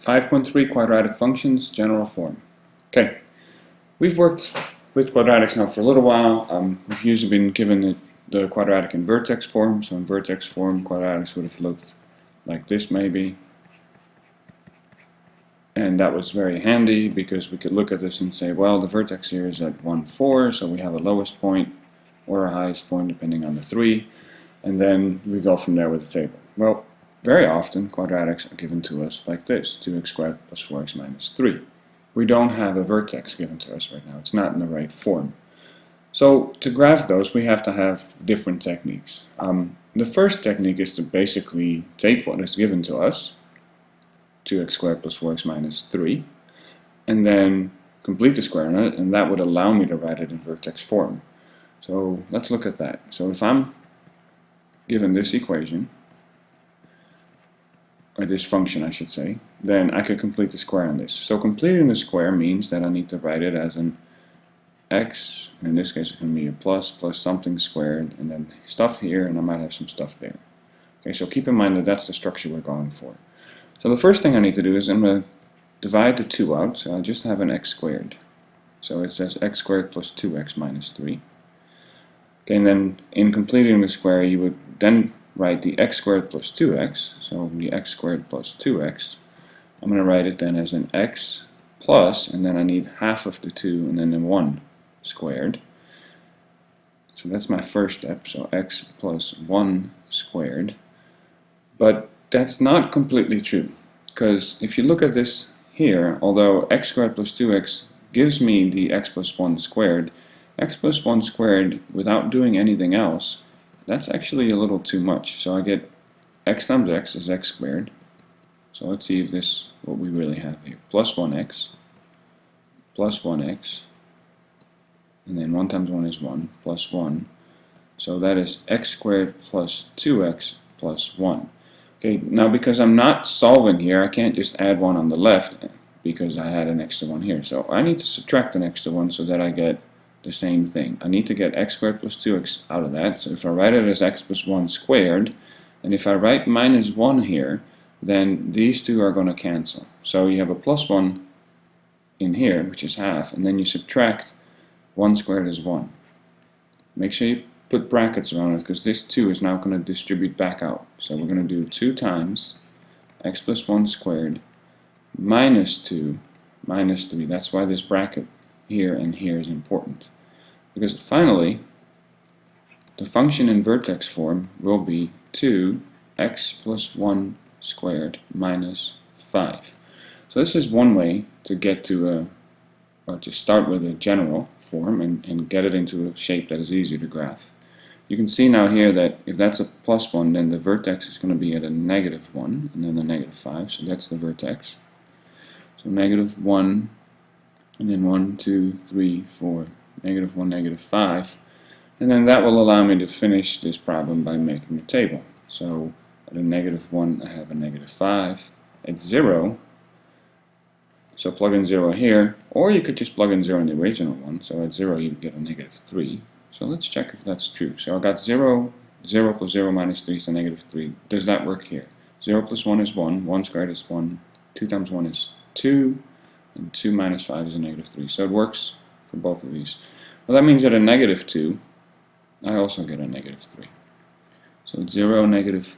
5.3 Quadratic Functions, General Form. Okay, we've worked with quadratics now for a little while. We've usually been given the quadratic in vertex form. So in vertex form, quadratics would have looked like this maybe. And that was very handy because we could look at this and say, well, the vertex here is at 1, 4, so we have a lowest point or a highest point depending on the 3. And then we go from there with the table. Well, very often quadratics are given to us like this, 2x squared plus 4x minus 3. We don't have a vertex given to us right now. It's not in the right form. So to graph those, we have to have different techniques. The first technique is to basically take what is given to us, 2x squared plus 4x minus 3, and then complete the square on it, and that would allow me to write it in vertex form. So let's look at that. So if I'm given this equation, or this function I should say, then I could complete the square on this. So completing the square means that I need to write it as an x, and in this case it's going to be a plus something squared, and then stuff here, and I might have some stuff there. Okay, so keep in mind that that's the structure we're going for. So the first thing I need to do is I'm going to divide the 2 out, so I just have an x squared. So it says x squared plus 2x minus 3. Okay, and then in completing the square you would then write the x squared plus 2x, so the x squared plus 2x. I'm going to write it then as an x plus, and then I need half of the 2 and then the 1 squared. So that's my first step, so x plus 1 squared. But that's not completely true, because if you look at this here, although x squared plus 2x gives me the x plus 1 squared, x plus 1 squared without doing anything else, that's actually a little too much. So I get x times x is x squared. So let's see if this what we really have here. Plus 1x, and then 1 times 1 is 1, plus 1. So that is x squared plus 2x plus 1. Okay, now because I'm not solving here, I can't just add 1 on the left because I had an extra 1 here. So I need to subtract an extra 1 so that I get the same thing. I need to get x squared plus 2x out of that. So if I write it as x plus 1 squared, and if I write minus 1 here, then these two are going to cancel. So you have a plus 1 in here, which is half, and then you subtract 1 squared is 1. Make sure you put brackets around it, because this 2 is now going to distribute back out. So we're going to do 2 times x plus 1 squared minus 2 minus 3. That's why this bracket here and here is important. Because finally, the function in vertex form will be 2x plus 1 squared minus 5. So this is one way to get to or to start with a general form and get it into a shape that is easier to graph. You can see now here that if that's a plus 1, then the vertex is going to be at a negative 1, and then a negative 5, so that's the vertex. So negative 1, and then 1, 2, 3, 4, negative 1, negative 5, and then that will allow me to finish this problem by making a table. So at a negative 1 I have a negative 5, at 0, so plug in 0 here, or you could just plug in 0 in the original one, so at 0 you get a negative 3. So let's check if that's true. So I got 0, 0 plus 0 minus 3 is a negative 3. Does that work here? 0 plus 1 is 1, 1 squared is 1, 2 times 1 is 2, and 2 minus 5 is a negative 3. So it works for both of these. Well, that means that a negative 2, I also get a negative 3. So at 0, negative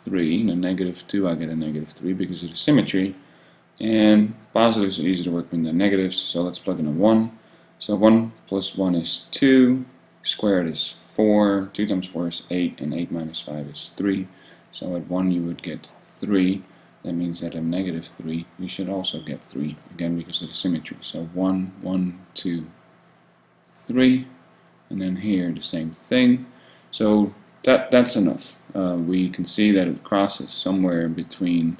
3, and a negative 2, I get a negative 3 because of the symmetry. And positives are easy to work with the negatives, so let's plug in a 1. So 1 plus 1 is 2, squared is 4, 2 times 4 is 8, and 8 minus 5 is 3. So at 1 you would get 3. That means that at negative 3 you should also get 3, again because of the symmetry. So 1, 1, 2, 3, and then here the same thing. So that's enough. We can see that it crosses somewhere between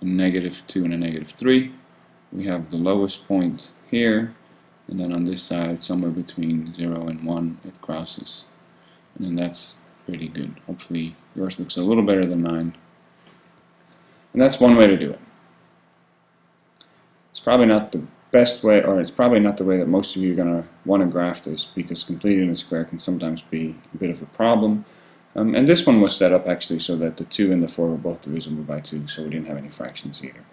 a negative 2 and a negative 3. We have the lowest point here, and then on this side somewhere between 0 and 1 it crosses. And then that's pretty good. Hopefully yours looks a little better than mine. And that's one way to do it. It's probably not the best way, or it's probably not the way that most of you are going to want to graph this, because completing a square can sometimes be a bit of a problem. And this one was set up actually so that the 2 and the 4 were both divisible by 2, so we didn't have any fractions either.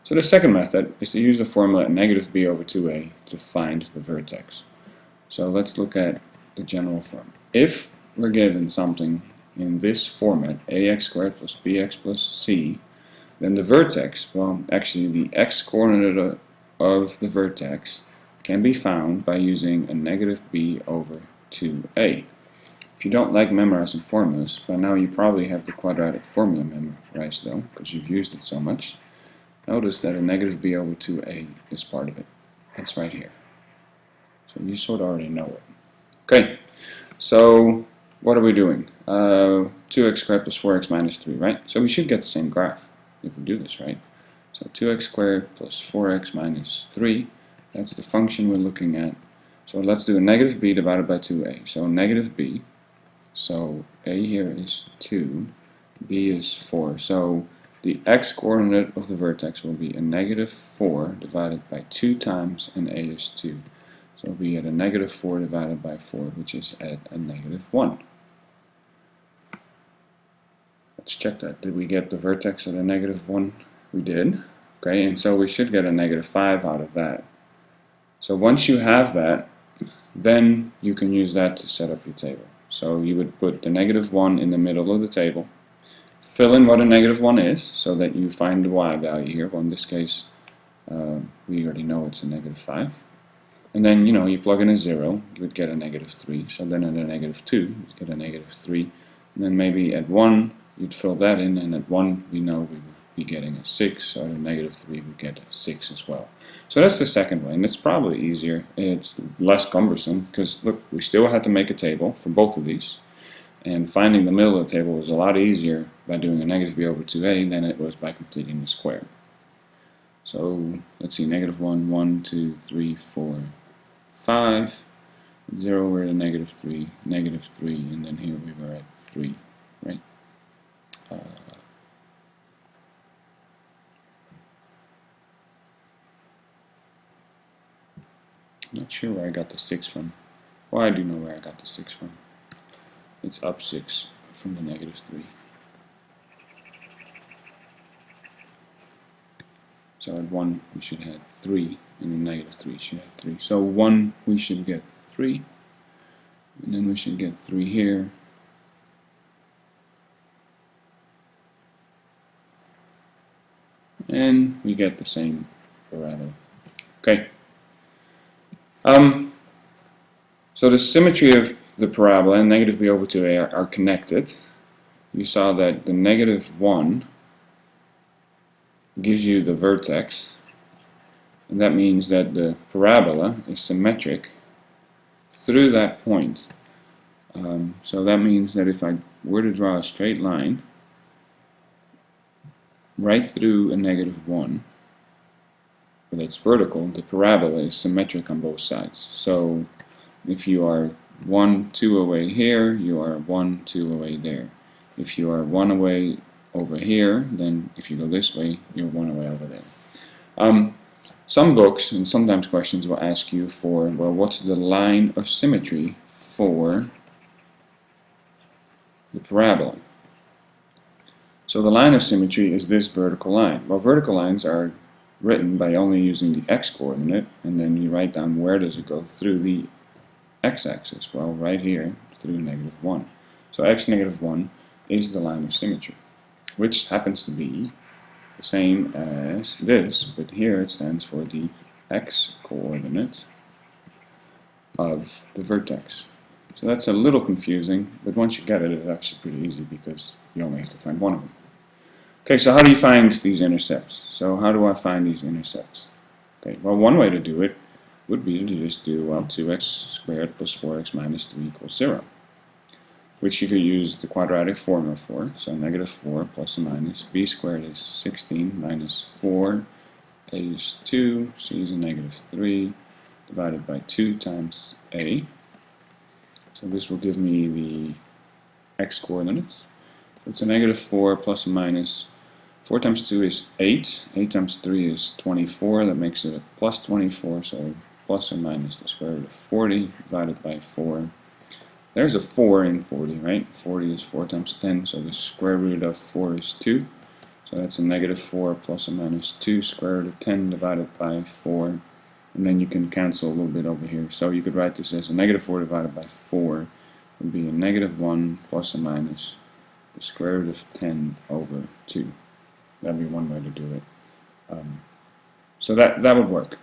So the second method is to use the formula negative b over 2a to find the vertex. So let's look at the general form. If we're given something in this format, ax squared plus bx plus c, then the vertex, well, actually the x-coordinate of the vertex can be found by using a negative b over 2a. If you don't like memorizing formulas, by now you probably have the quadratic formula memorized though, because you've used it so much. Notice that a negative b over 2a is part of it. It's right here. So you sort of already know it. Okay, so what are we doing? 2x squared plus 4x minus 3, right? So we should get the same graph if we do this, right? So 2x squared plus 4x minus 3, that's the function we're looking at. So let's do a negative b divided by 2a. So negative b, so a here is 2, b is 4. So the x-coordinate of the vertex will be a negative 4 divided by 2 times, and a is 2. So it'll be at a negative 4 divided by 4, which is at a negative 1. Let's check that. Did we get the vertex at a negative 1? We did. Okay, and so we should get a negative 5 out of that. So once you have that, then you can use that to set up your table. So you would put the negative 1 in the middle of the table, fill in what a negative 1 is, so that you find the y value here. Well, in this case, we already know it's a negative 5. And then, you plug in a 0, you would get a negative 3. So then at a negative 2, you'd get a negative 3. And then maybe at 1, you'd fill that in, and at 1, we know we would be getting a 6, so at a negative 3, we get a 6 as well. So that's the second way, and it's probably easier. It's less cumbersome, because look, we still had to make a table for both of these. And finding the middle of the table was a lot easier by doing a negative b over 2a than it was by completing the square. So let's see, negative 1, 1, 2, 3, 4, 5, 0, we're at a negative 3, and then here we were at 3, right? I'm not sure where I got the 6 from. Well, I do know where I got the 6 from. It's up 6 from the negative 3. So at 1 we should have 3, and the negative 3 should have 3. So 1 we should get 3, and then we should get 3 here. And we get the same parabola. Okay. So the symmetry of the parabola and negative b over 2a are connected. You saw that the negative 1 gives you the vertex, and that means that the parabola is symmetric through that point. So that means that if I were to draw a straight line right through a negative 1, but it's vertical, the parabola is symmetric on both sides. So if you are 1, 2 away here, you are 1, 2 away there. If you are 1 away over here, then if you go this way, you're 1 away over there. Some books and sometimes questions will ask you for, well, what's the line of symmetry for the parabola? So the line of symmetry is this vertical line. Well, vertical lines are written by only using the x-coordinate, and then you write down where does it go through the x-axis. Well, right here through negative 1. So x negative 1 is the line of symmetry, which happens to be the same as this, but here it stands for the x-coordinate of the vertex. So that's a little confusing, but once you get it, it's actually pretty easy because you only have to find one of them. Okay, so how do you find these intercepts? So how do I find these intercepts? Okay, well, one way to do it would be to just do, well, 2x squared plus 4x minus 3 equals 0, which you could use the quadratic formula for. So negative 4 plus or minus b squared is 16 minus 4, a is 2, c is a negative 3, divided by 2 times a. So this will give me the x-coordinates. So it's a negative 4 plus or minus 4 times 2 is 8, 8 times 3 is 24, that makes it a plus 24, so plus or minus the square root of 40 divided by 4. There's a 4 in 40, right? 40 is 4 times 10, so the square root of 4 is 2. So that's a negative 4 plus or minus 2 square root of 10 divided by 4. And then you can cancel a little bit over here. So you could write this as a negative 4 divided by 4 would be a negative 1 plus or minus the square root of 10 over 2. That would be one way to do it. So that would work.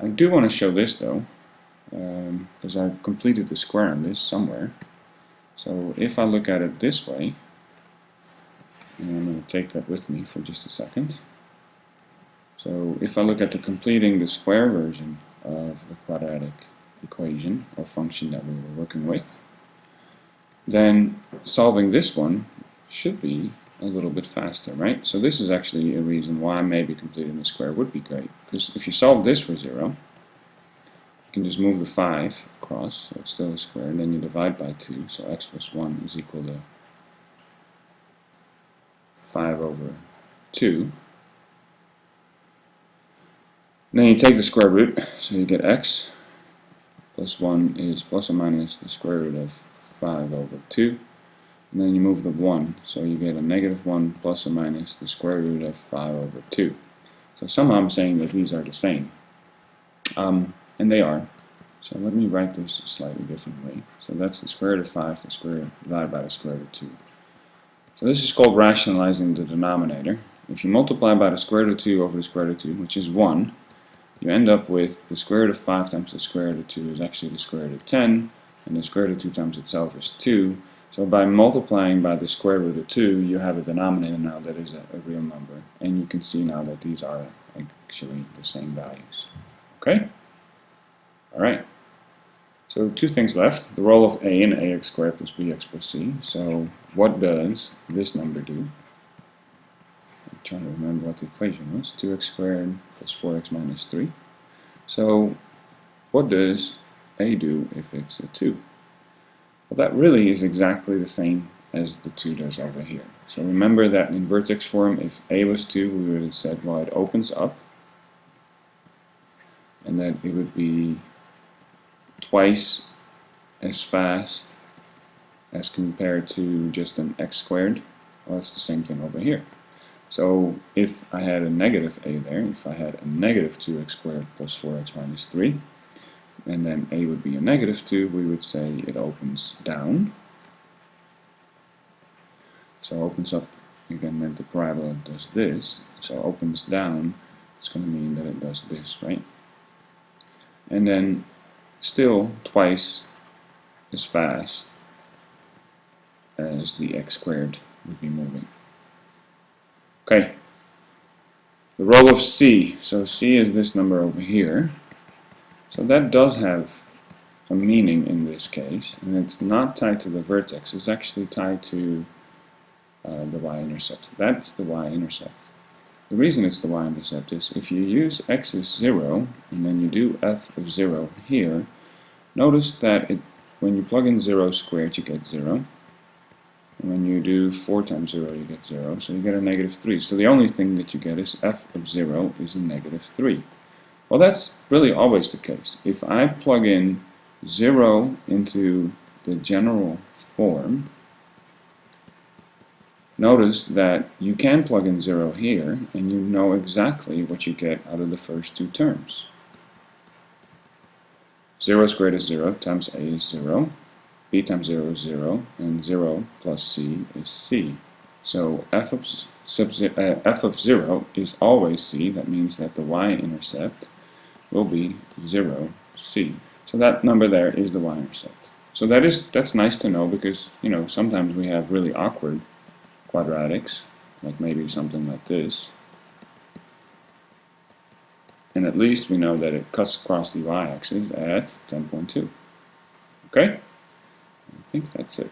I do want to show this though, because I've completed the square on this somewhere. So if I look at it this way, and I'm going to take that with me for just a second. So if I look at the completing the square version of the quadratic equation or function that we were working with, then solving this one should be a little bit faster, right? So this is actually a reason why maybe completing the square would be great, because if you solve this for 0, you can just move the 5 across, so it's still a square, and then you divide by 2, so x plus 1 is equal to 5 over 2. And then you take the square root, so you get x plus 1 is plus or minus the square root of 5 over 2. And then you move the 1, so you get a negative 1 plus or minus the square root of 5 over 2. So somehow I'm saying that these are the same. And they are. So let me write this a slightly different way. So that's the square root of 5 the square divided by the square root of 2. So this is called rationalizing the denominator. If you multiply by the square root of 2 over the square root of 2, which is 1, you end up with the square root of 5 times the square root of 2 is actually the square root of 10, and the square root of 2 times itself is 2. So by multiplying by the square root of 2, you have a denominator now that is a real number. And you can see now that these are actually the same values. Okay? Alright. So two things left. The role of a in ax squared plus bx plus c. So what does this number do? I'm trying to remember what the equation was. 2x squared plus 4x minus 3. So what does a do if it's a 2? Well, that really is exactly the same as the 2 does over here. So remember that in vertex form, if a was 2, we would have said, well, it opens up, and that it would be twice as fast as compared to just an x squared. Well, it's the same thing over here. So if I had a negative a there, if I had a negative 2x squared plus 4x minus 3, and then a would be a negative 2, we would say it opens down. So opens up, again, meant the parabola does this. So opens down, it's going to mean that it does this, right? And then still twice as fast as the x squared would be moving. Okay. The role of c. So c is this number over here. So that does have a meaning in this case, and it's not tied to the vertex. It's actually tied to the y-intercept. That's the y-intercept. The reason it's the y-intercept is if you use x is 0, and then you do f of 0 here, notice that when you plug in 0 squared, you get 0. And when you do 4 times 0, you get 0. So you get a negative 3. So the only thing that you get is f of 0 is a negative 3. Well, that's really always the case. If I plug in 0 into the general form, notice that you can plug in 0 here, and you know exactly what you get out of the first two terms. 0 squared is 0, times a is 0, b times 0 is 0, and 0 plus c is c. So f of 0 is always c. That means that the y-intercept will be 0, c. So that number there is the y-intercept. So that's nice to know, because sometimes we have really awkward quadratics, like maybe something like this. And at least we know that it cuts across the y-axis at 10.2. Okay? I think that's it.